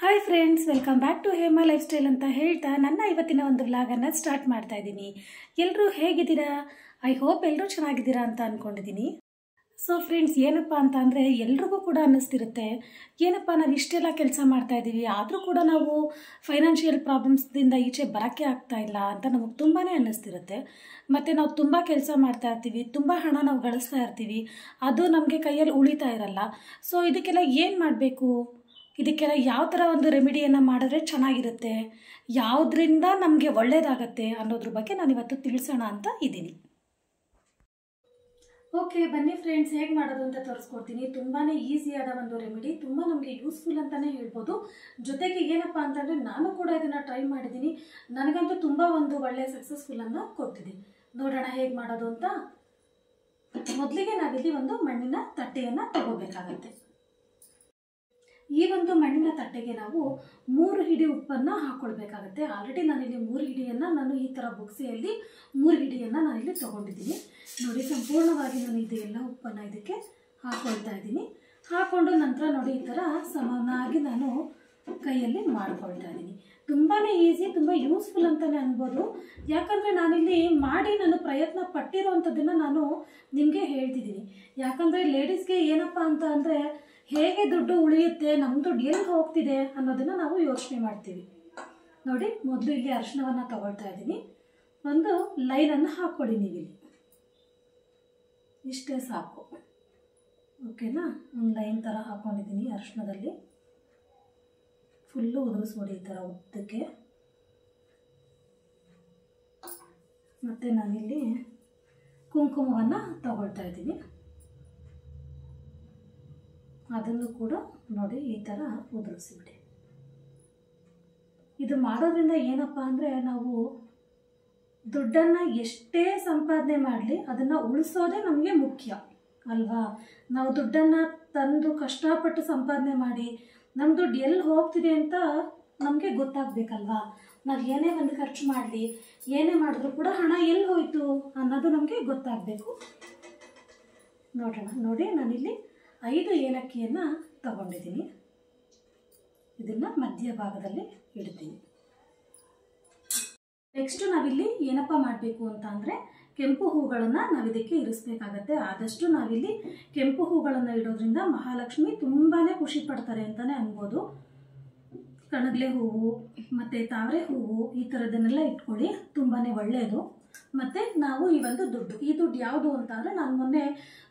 Hi friends, welcome back to Hema lifestyle ಅಂತ ಹೇಳ್ತಾ ನನ್ನ ಇವತ್ತಿನ ಒಂದು ವ್ಲಾಗನ್ನು ಸ್ಟಾರ್ಟ್ ಮಾಡ್ತಾ ಇದ್ದೀನಿ. ಎಲ್ಲರೂ ಹೇಗಿದ್ದೀರಾ? ಐ ಹೋಪ್ ಎಲ್ಲರೂ ಚೆನ್ನಾಗಿದ್ದೀರಾ ಅಂತ ಅಂದ್ಕೊಂಡಿದ್ದೀನಿ. ಸೊ ಫ್ರೆಂಡ್ಸ್, ಏನಪ್ಪ ಅಂತ ಅಂದರೆ ಎಲ್ರಿಗೂ ಕೂಡ ಅನ್ನಿಸ್ತಿರುತ್ತೆ, ಏನಪ್ಪ ನಾವು ಇಷ್ಟೆಲ್ಲ ಕೆಲಸ ಮಾಡ್ತಾ ಇದ್ದೀವಿ, ಆದರೂ ಕೂಡ ನಾವು ಫೈನಾನ್ಷಿಯಲ್ ಪ್ರಾಬ್ಲಮ್ಸ್ದಿಂದ ಈಚೆ ಬರೋಕ್ಕೆ ಆಗ್ತಾ ಇಲ್ಲ ಅಂತ ನಮಗೆ ತುಂಬಾ ಅನ್ನಿಸ್ತಿರುತ್ತೆ. ಮತ್ತು ನಾವು ತುಂಬ ಕೆಲಸ ಮಾಡ್ತಾ ಇರ್ತೀವಿ, ತುಂಬ ಹಣ ನಾವು ಗಳಿಸ್ತಾ ಇರ್ತೀವಿ, ಅದು ನಮಗೆ ಕೈಯಲ್ಲಿ ಉಳಿತಾ ಇರಲ್ಲ. ಸೊ ಇದಕ್ಕೆಲ್ಲ ಏನು ಮಾಡಬೇಕು, ಇದಕ್ಕೆಲ್ಲ ಯಾವ ಥರ ಒಂದು ರೆಮಿಡಿಯನ್ನು ಮಾಡಿದ್ರೆ ಚೆನ್ನಾಗಿರುತ್ತೆ, ಯಾವುದರಿಂದ ನಮಗೆ ಒಳ್ಳೆಯದಾಗತ್ತೆ ಅನ್ನೋದ್ರ ಬಗ್ಗೆ ನಾನಿವತ್ತು ತಿಳಿಸೋಣ ಅಂತ ಇದ್ದೀನಿ. ಓಕೆ, ಬನ್ನಿ ಫ್ರೆಂಡ್ಸ್, ಹೇಗೆ ಮಾಡೋದು ಅಂತ ತೋರಿಸ್ಕೊಡ್ತೀನಿ. ತುಂಬಾ ಈಸಿಯಾದ ಒಂದು ರೆಮಿಡಿ, ತುಂಬ ನಮಗೆ ಯೂಸ್ಫುಲ್ ಅಂತಲೇ ಹೇಳ್ಬೋದು. ಜೊತೆಗೆ ಏನಪ್ಪ ಅಂತಂದರೆ ನಾನು ಕೂಡ ಇದನ್ನು ಟ್ರೈ ಮಾಡಿದ್ದೀನಿ, ನನಗಂತೂ ತುಂಬ ಒಂದು ಒಳ್ಳೆಯ ಸಕ್ಸಸ್ಫುಲ್ಲನ್ನು ಕೊಡ್ತಿದ್ದೀನಿ. ನೋಡೋಣ ಹೇಗೆ ಮಾಡೋದು ಅಂತ. ಮೊದಲಿಗೆ ನಾವಿಲ್ಲಿ ಒಂದು ಮಣ್ಣಿನ ತಟ್ಟೆಯನ್ನು ತಗೋಬೇಕಾಗತ್ತೆ. ಈ ಒಂದು ಮಣ್ಣಿನ ತಟ್ಟೆಗೆ ನಾವು 3 ಹಿಡಿ ಉಪ್ಪನ್ನು ಹಾಕ್ಕೊಳ್ಬೇಕಾಗತ್ತೆ. ಆಲ್ರೆಡಿ ನಾನಿಲ್ಲಿ 3 ಹಿಡಿಯನ್ನು ನಾನು ಈ ಥರ ಬೊಕ್ಸೆಯಲ್ಲಿ 3 ಹಿಡಿಯನ್ನು ನಾನಿಲ್ಲಿ ತೊಗೊಂಡಿದ್ದೀನಿ. ನೋಡಿ, ಸಂಪೂರ್ಣವಾಗಿ ನಾನು ಇದೆಲ್ಲ ಉಪ್ಪನ್ನು ಇದಕ್ಕೆ ಹಾಕ್ಕೊಳ್ತಾ ಇದ್ದೀನಿ. ಹಾಕ್ಕೊಂಡು ನಂತರ ನೋಡಿ ಈ ಥರ ಸಮನಾಗಿ ನಾನು ಕೈಯಲ್ಲಿ ಮಾಡ್ಕೊಳ್ತಾ ಇದ್ದೀನಿ. ತುಂಬಾ ಈಸಿ, ತುಂಬ ಯೂಸ್ಫುಲ್ ಅಂತಲೇ ಅನ್ಬೋದು. ಯಾಕಂದರೆ ನಾನಿಲ್ಲಿ ಮಾಡಿ ನಾನು ಪ್ರಯತ್ನ ಪಟ್ಟಿರೋವಂಥದ್ದನ್ನು ನಾನು ನಿಮಗೆ ಹೇಳ್ತಿದ್ದೀನಿ. ಯಾಕಂದರೆ ಲೇಡೀಸ್ಗೆ ಏನಪ್ಪ ಅಂತ ಅಂದರೆ ಹೇಗೆ ದುಡ್ಡು ಉಳಿಯುತ್ತೆ, ನಮ್ಮ ದುಡ್ಡು ಎಲ್ಲಿ ಹೋಗ್ತಿದೆ ಅನ್ನೋದನ್ನು ನಾವು ಯೋಚನೆ ಮಾಡ್ತೀವಿ. ನೋಡಿ, ಮೊದಲು ಇಲ್ಲಿ ಅರಿಶಿಣವನ್ನು ತಗೊಳ್ತಾ ಇದ್ದೀನಿ. ಒಂದು ಲೈನನ್ನು ಹಾಕ್ಕೊಳ್ಳಿ ನೀವಿಲ್ಲಿ, ಇಷ್ಟೇ ಸಾಕು. ಓಕೆನಾ? ಒಂದು ಲೈನ್ ಥರ ಹಾಕ್ಕೊಂಡಿದ್ದೀನಿ ಅರಿಶಿಣದಲ್ಲಿ. ಫುಲ್ಲು ಉದುರಿಸ್ಬಿಡಿ ಈ ಥರ ಉದ್ದಕ್ಕೆ. ಮತ್ತು ನಾನಿಲ್ಲಿ ಕುಂಕುಮವನ್ನು ತಗೊಳ್ತಾ ಇದ್ದೀನಿ. ಅದನ್ನು ಕೂಡ ನೋಡಿ ಈ ಥರ ಉದುರಿಸಿಬಿಡಿ. ಇದು ಮಾಡೋದ್ರಿಂದ ಏನಪ್ಪ ಅಂದರೆ ನಾವು ದುಡ್ಡನ್ನು ಎಷ್ಟೇ ಸಂಪಾದನೆ ಮಾಡಲಿ ಅದನ್ನು ಉಳಿಸೋದೇ ನಮಗೆ ಮುಖ್ಯ ಅಲ್ವಾ? ನಾವು ದುಡ್ಡನ್ನು ತಂದು ಕಷ್ಟಪಟ್ಟು ಸಂಪಾದನೆ ಮಾಡಿ ನಮ್ಮ ದುಡ್ಡು ಎಲ್ಲಿ ಹೋಗ್ತಿದೆ ಅಂತ ನಮಗೆ ಗೊತ್ತಾಗಬೇಕಲ್ವಾ? ನಾವು ಏನೇ ಒಂದು ಖರ್ಚು ಮಾಡಲಿ, ಏನೇ ಮಾಡಿದ್ರೂ ಕೂಡ ಹಣ ಎಲ್ಲಿ ಹೋಯಿತು ಅನ್ನೋದು ನಮಗೆ ಗೊತ್ತಾಗಬೇಕು. ನೋಡೋಣ. ನೋಡಿ, ನಾನಿಲ್ಲಿ 5 ಏಲಕ್ಕಿಯನ್ನು ತಗೊಂಡಿದ್ದೀನಿ. ಇದನ್ನು ಮಧ್ಯಭಾಗದಲ್ಲಿ ಇಡ್ತೀನಿ. ನೆಕ್ಸ್ಟ್ ನಾವಿಲ್ಲಿ ಏನಪ್ಪ ಮಾಡಬೇಕು ಅಂತ ಅಂದರೆ ಕೆಂಪು ಹೂಗಳನ್ನು ನಾವಿದಕ್ಕೆ ಇರಿಸ್ಬೇಕಾಗತ್ತೆ. ಆದಷ್ಟು ನಾವಿಲ್ಲಿ ಕೆಂಪು ಹೂಗಳನ್ನು ಇಡೋದ್ರಿಂದ ಮಹಾಲಕ್ಷ್ಮಿ ತುಂಬಾ ಖುಷಿ ಪಡ್ತಾರೆ ಅಂತಲೇ ಅನ್ಬೋದು. ಕಣಗ್ಲೆ ಹೂವು ಮತ್ತು ತಾವರೆ ಹೂವು ಈ ಥರದನ್ನೆಲ್ಲ ಇಟ್ಕೊಳ್ಳಿ, ತುಂಬಾ ಒಳ್ಳೆಯದು. ಮತ್ತು ನಾವು ಈ ದುಡ್ಡು ಯಾವುದು ಅಂತ ಅಂದರೆ ನಾನು ಮೊನ್ನೆ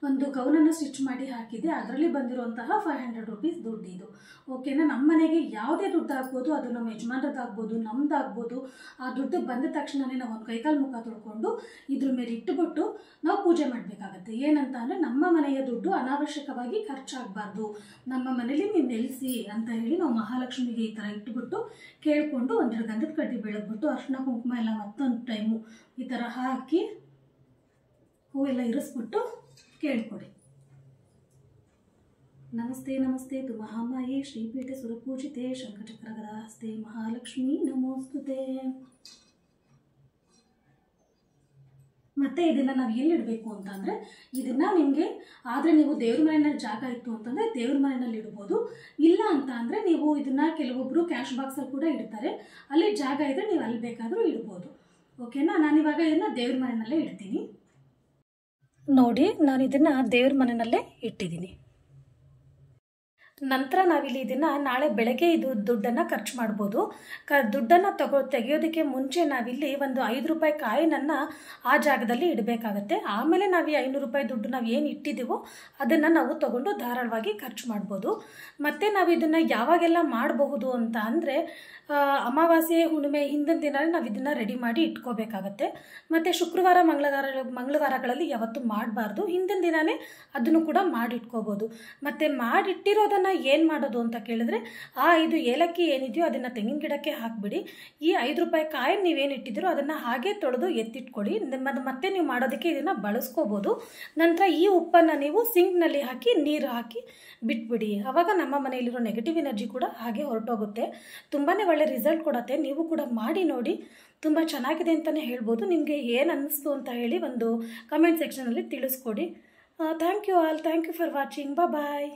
ಒಂದು ಗೌನನ್ನು ಸ್ಟಿಚ್ ಮಾಡಿ ಹಾಕಿದ್ದೆ, ಅದರಲ್ಲಿ ಬಂದಿರುವಂತಹ 500 ರುಪೀಸ್ ದುಡ್ಡು ಇದು. ಓಕೆನಾ? ನಮ್ಮ ಮನೆಗೆ ಯಾವುದೇ ದುಡ್ಡು ಆಗ್ಬೋದು, ಅದು ನಮ್ಮ ಯಜಮಾನ್ರದ್ದಾಗ್ಬೋದು, ನಮ್ಮದಾಗ್ಬೋದು. ಆ ದುಡ್ಡು ಬಂದ ತಕ್ಷಣವೇ ನಾವು ಒಂದು ಕೈಕಾಲು ಮುಖ ತೊಳ್ಕೊಂಡು ಇದ್ರ ಮೇಲೆ ಇಟ್ಟುಬಿಟ್ಟು ನಾವು ಪೂಜೆ ಮಾಡಬೇಕಾಗತ್ತೆ. ಏನಂತ ಅಂದರೆ ನಮ್ಮ ಮನೆಯ ದುಡ್ಡು ಅನಾವಶ್ಯಕವಾಗಿ ಖರ್ಚಾಗಬಾರ್ದು, ನಮ್ಮ ಮನೇಲಿ ನೀವು ನೆಲೆಸಿ ಅಂತ ಹೇಳಿ ನಾವು ಮಹಾಲಕ್ಷ್ಮಿಗೆ ಈ ಥರ ಇಟ್ಟುಬಿಟ್ಟು ಕೇಳಿಕೊಂಡು 2 ಗಂಧದ ಕಡ್ಡಿ ಬೆಳಗ್ಬಿಟ್ಟು ಅರ್ಶಿನ ಕುಂಕುಮ ಎಲ್ಲ ಮತ್ತೊಂದು ಟೈಮು ಈ ಥರ ಹಾಕಿ ಹೂವೆಲ್ಲ ಇರಿಸ್ಬಿಟ್ಟು ಕೇಳ್ಕೊಡಿ. ನಮಸ್ತೆ ನಮಸ್ತೆ ತು ಮಹಾಮಾಯೆ ಶ್ರೀಪೀಠೆ ಸುರಪೂಜಿತೆ ಶಂಖಚಕ್ರಗದಾಸ್ತೆ ಮಹಾಲಕ್ಷ್ಮಿ ನಮೋಸ್ತುತೆ. ಮತ್ತು ಇದನ್ನು ನಾವು ಎಲ್ಲಿಡಬೇಕು ಅಂತಂದರೆ, ಇದನ್ನು ನಿಮಗೆ ಆದರೆ ನೀವು ದೇವ್ರ ಮನೆಯಲ್ಲಿ ಜಾಗ ಇತ್ತು ಅಂತಂದರೆ ದೇವ್ರ ಮನೆಯಲ್ಲಿ ಇಡ್ಬೋದು. ಇಲ್ಲ ಅಂತ ಅಂದರೆ ನೀವು ಇದನ್ನು ಕೆಲವೊಬ್ಬರು ಕ್ಯಾಶ್ ಬಾಕ್ಸಲ್ಲಿ ಕೂಡ ಇಡ್ತಾರೆ, ಅಲ್ಲಿ ಜಾಗ ಇದ್ದರೆ ನೀವು ಅಲ್ಲಿ ಬೇಕಾದರೂ ಇಡ್ಬೋದು. ಓಕೆನಾ? ನಾನಿವಾಗ ಇದನ್ನು ದೇವ್ರ ಮನೆಯಲ್ಲೇ ಇಡ್ತೀನಿ. ನೋಡಿ, ನಾನು ಇದನ್ನು ದೇವ್ರ ಮನೆಯಲ್ಲೇ ಇಟ್ಟಿದ್ದೀನಿ. ನಂತರ ನಾವಿಲ್ಲಿ ಇದನ್ನು ನಾಳೆ ಬೆಳಗ್ಗೆ ಇದು ದುಡ್ಡನ್ನು ಖರ್ಚು ಮಾಡ್ಬೋದು. ದುಡ್ಡನ್ನು ತೆಗೆಯೋದಕ್ಕೆ ಮುಂಚೆ ನಾವಿಲ್ಲಿ ಒಂದು 5 ರೂಪಾಯಿ ಕಾಯಿನನ್ನು ಆ ಜಾಗದಲ್ಲಿ ಇಡಬೇಕಾಗತ್ತೆ. ಆಮೇಲೆ ನಾವು ಈ 500 ರೂಪಾಯಿ ದುಡ್ಡು ನಾವು ಏನು ಇಟ್ಟಿದ್ದೀವೋ ಅದನ್ನು ನಾವು ತಗೊಂಡು ಧಾರಾಳವಾಗಿ ಖರ್ಚು ಮಾಡ್ಬೋದು. ಮತ್ತು ನಾವು ಇದನ್ನು ಯಾವಾಗೆಲ್ಲ ಮಾಡಬಹುದು ಅಂತ ಅಂದರೆ ಅಮಾವಾಸ್ಯೆ ಹುಣ್ಣಿಮೆ ಹಿಂದಿನ ದಿನ ನಾವು ಇದನ್ನು ರೆಡಿ ಮಾಡಿ ಇಟ್ಕೋಬೇಕಾಗತ್ತೆ. ಮತ್ತು ಶುಕ್ರವಾರ ಮಂಗಳವಾರಗಳಲ್ಲಿ ಯಾವತ್ತೂ ಮಾಡಬಾರ್ದು, ಹಿಂದಿನ ದಿನವೇ ಅದನ್ನು ಕೂಡ ಮಾಡಿಟ್ಕೋಬೋದು. ಮತ್ತು ಮಾಡಿಟ್ಟಿರೋದನ್ನು ಏನು ಮಾಡೋದು ಅಂತ ಕೇಳಿದ್ರೆ, ಆ 5 ಏಲಕ್ಕಿ ಏನಿದೆಯೋ ಅದನ್ನು ತೆಂಗಿನ ಗಿಡಕ್ಕೆ ಹಾಕಿಬಿಡಿ. ಈ 5 ರೂಪಾಯಿ ಕಾಯಿ ನೀವೇನು ಇಟ್ಟಿದ್ದೀರೋ ಅದನ್ನು ಹಾಗೆ ತೊಳೆದು ಎತ್ತಿಟ್ಕೊಡಿ. ಮತ್ತೆ ನೀವು ಮಾಡೋದಕ್ಕೆ ಇದನ್ನು ಬಳಸ್ಕೋಬೋದು. ನಂತರ ಈ ಉಪ್ಪನ್ನು ನೀವು ಸಿಂಕ್ನಲ್ಲಿ ಹಾಕಿ ನೀರು ಹಾಕಿ ಬಿಟ್ಬಿಡಿ. ಆವಾಗ ನಮ್ಮ ಮನೆಯಲ್ಲಿರೋ ನೆಗೆಟಿವ್ ಎನರ್ಜಿ ಕೂಡ ಹಾಗೆ ಹೊರಟೋಗುತ್ತೆ. ತುಂಬಾ ಒಳ್ಳೆ ರಿಸಲ್ಟ್ ಕೊಡುತ್ತೆ. ನೀವು ಕೂಡ ಮಾಡಿ ನೋಡಿ, ತುಂಬ ಚೆನ್ನಾಗಿದೆ ಅಂತಲೇ ಹೇಳ್ಬೋದು. ನಿಮಗೆ ಏನು ಅನ್ನಿಸ್ತು ಅಂತ ಹೇಳಿ ಒಂದು ಕಮೆಂಟ್ ಸೆಕ್ಷನಲ್ಲಿ ತಿಳಿಸ್ಕೊಡಿ. Thank you all. Thank you for watching. Bye.